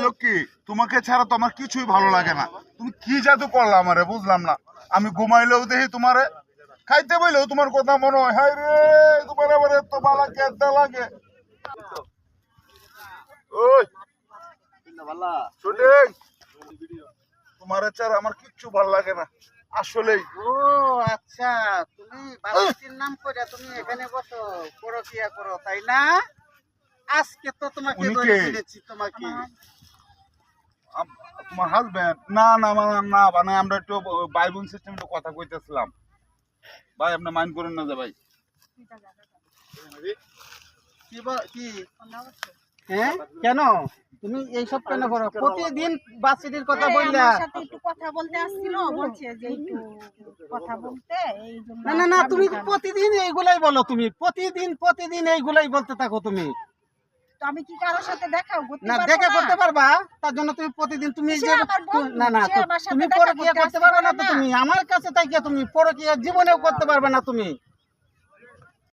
হইলো কি, তোমাকে ছাড়া তো আমার কিছুই ভালো লাগে না। তুমি কি জাদু করলা আমারে বুঝলাম না। আমি ঘুমাইলেও দেখি তোমারে, খাইতে বইলেও তোমার কথা মনে হয়। হায় রে, তোমার আবার এত ভালো কেদা লাগে। ওই শুটিং, তোমার ছাড়া আমার কিচ্ছু ভালো লাগে না আসলেই। ও আচ্ছা, তুমি বাবুর্চির নাম করে তুমি এখানে বসো, পরকিয়া করো, তাই না? আজকে তো তোমাকে উনি ধরে কে? ফেলেছি। তোমাকে তোমার হাজবেন্ড? না না না, মানে আমরা একটু ভাই বোন সিস্টেম একটু কথা কইতেছিলাম। ভাই আপনি মাইন্ড করেন না যে ভাই। কি হ্যাঁ, কেন তুমি এইসব কেন করো? প্রতিদিন বাচ্চাটির কথা বললা। আমার সাথে একটু কথা বলতে আসছিল, বলছে যে একটু কথা বলতে, এই জন্য না না না, আসলাম তুমি এখানে। প্রতিদিন এইগুলাই বলো, তুমি প্রতিদিন এইগুলাই বলতে থাকো তুমি। তো আমি কি কারোর সাথে দেখাও করতে না পারবো দেখা না? করতে পারবা, তার জন্য তুমি প্রতিদিন তুমি সে যে আমার বন্ধু, না না, সে আমার সাথে তুমি দেখা পরকিয়া করতে করতে আসতে পারবে পারে না। তো না। তুমি আমার কাছে তাইকে তুমি পরকিয়া জীবনেও করতে পারবে না তুমি।